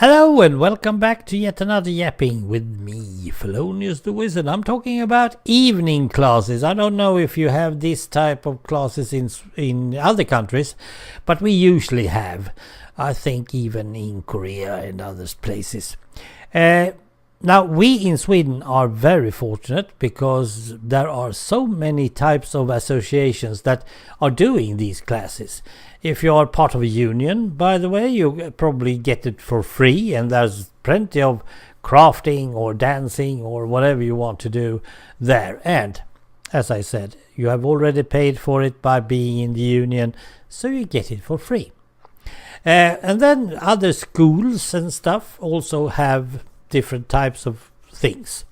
Hello and welcome back to yet another yapping with me, Fellonius the Wizard. I'm talking about evening classes. I don't know if you have this type of classes in other countries, but we usually have. I think even in Korea and other places. Now, we in Sweden are very fortunate because there are so many types of associations that are doing these classes. If you are part of a union, by the way, you probably get it for free, and there's plenty of crafting or dancing or whatever you want to do there. And as I said, you have already paid for it by being in the union, so you get it for free. And then other schools and stuff also have different types of things.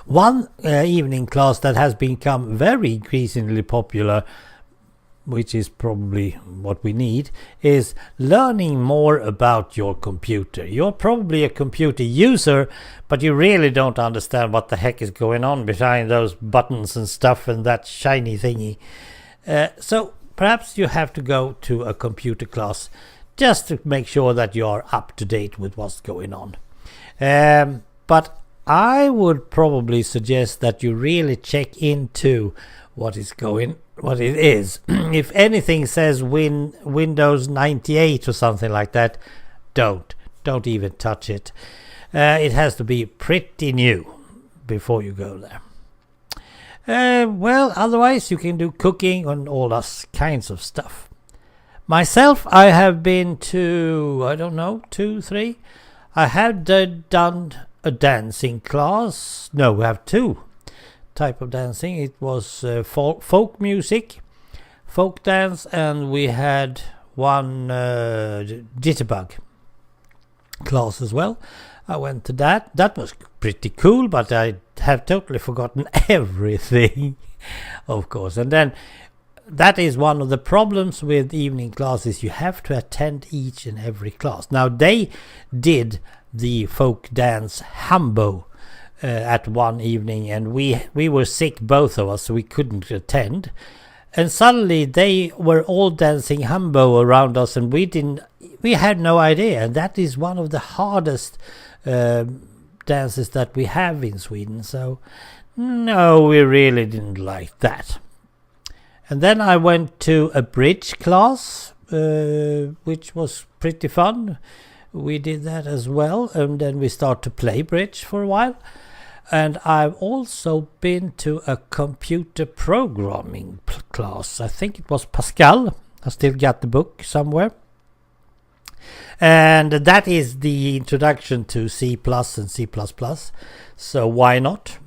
One evening class that has become very increasingly popular, which is probably what we need, is learning more about your computer. You're probably a computer user, but you really don't understand what the heck is going on behind those buttons and stuff and that shiny thingy. So perhaps you have to go to a computer class just to make sure that you are up to date with what's going on. But I would probably suggest that you really check into what it is. If anything says Windows 98 or something like that, don't even touch it. It has to be pretty new before you go there. Well, otherwise you can do cooking and all those kinds of stuff. Myself, I have been to, 2, 3. I have done a dancing class. No, we have two type of dancing. It was folk music, folk dance, and we had one jitterbug class as well. I went to that. That was pretty cool, but I have totally forgotten everything, of course. And then that is one of the problems with evening classes. You have to attend each and every class. Now, they did the folk dance Hambo at one evening, and we were sick, both of us, so we couldn't attend. And suddenly they were all dancing Hambo around us, and we had no idea. And that is one of the hardest dances that we have in Sweden. So no, we really didn't like that. And then I went to a bridge class, which was pretty fun. We did that as well, and then we started to play bridge for a while. And I've also been to a computer programming class. I think it was Pascal. I still got the book somewhere. And that is the introduction to C++ and C++. So why not?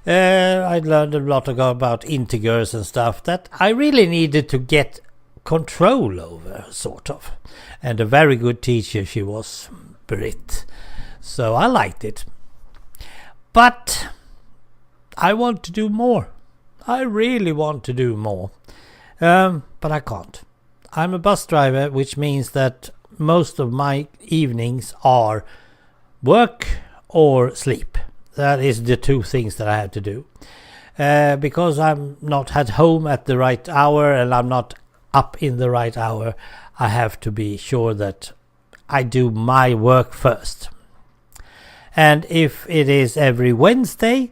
I learned a lot about integers and stuff that I really needed to get control over, sort of. And a very good teacher she was, Britt. So I liked it. But I want to do more. I really want to do more. But I can't. I'm a bus driver, which means that most of my evenings are work or sleep. That is the two things that I have to do. Because I'm not at home at the right hour and I'm not up in the right hour, I have to be sure that I do my work first. And if it is every Wednesday,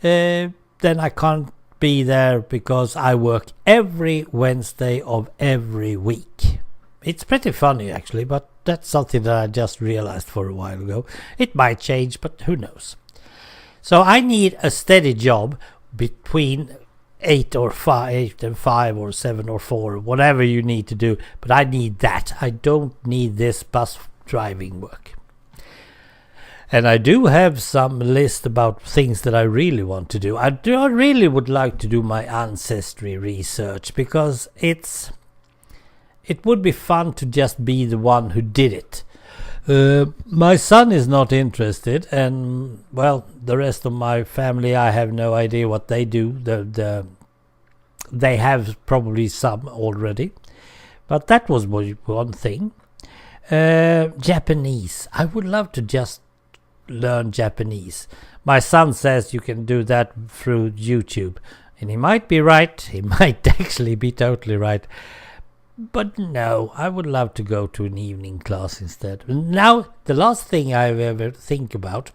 then I can't be there because I work every Wednesday of every week. It's pretty funny actually, but that's something that I just realized for a while ago. It might change, but who knows. So I need a steady job between 8 and 5 or 7 or 4, whatever you need to do. But I need that. I don't need this bus driving work. And I do have some list about things that I really want to do. I really would like to do my ancestry research because it would be fun to just be the one who did it. My son is not interested, and well, the rest of my family, I have no idea what they do. They have probably some already, but that was one thing. Japanese. I would love to just learn Japanese. My son says you can do that through YouTube, and he might be right. He might actually be totally right. But no, I would love to go to an evening class instead. Now, the last thing I ever think about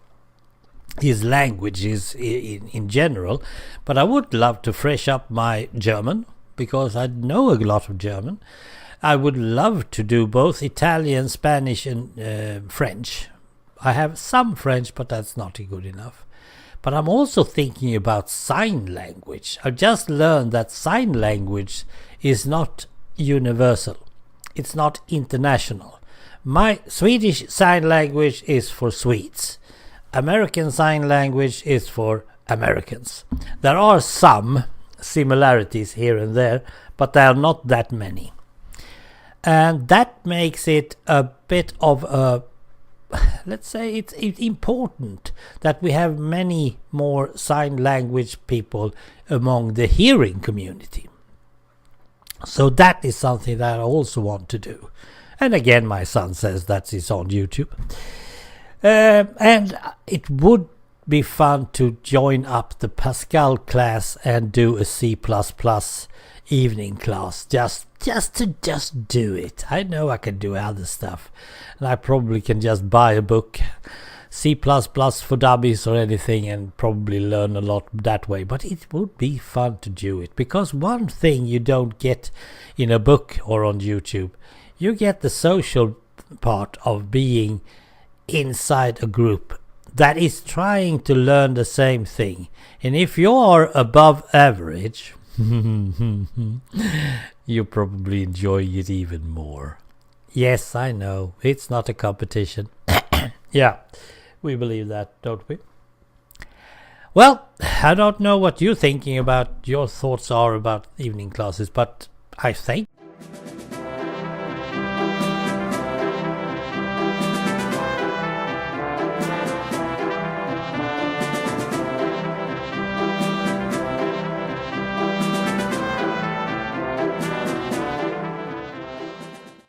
is languages in general, but I would love to fresh up my German, because I know a lot of German. I would love to do both Italian, Spanish and French. I have some French, but that's not good enough. But I'm also thinking about sign language. I've just learned that sign language is not universal. It's not international. My Swedish sign language is for Swedes. American Sign Language is for Americans. There are some similarities here and there, but there are not that many. And that makes it a bit of a, let's say it's important that we have many more sign language people among the hearing community. So that is something that I also want to do. And again, my son says that is on YouTube. And it would be fun to join up the Pascal class and do a C++ evening class. Just to do it. I know I can do other stuff. And I probably can just buy a book, C++ for dummies or anything, and probably learn a lot that way. But it would be fun to do it. Because one thing you don't get in a book or on YouTube, you get the social part of being inside a group that is trying to learn the same thing. And if you are above average, you probably enjoy it even more. Yes, I know, it's not a competition. Yeah, we believe that, don't we? Well, I don't know what you're thinking about, your thoughts are about evening classes, but I thank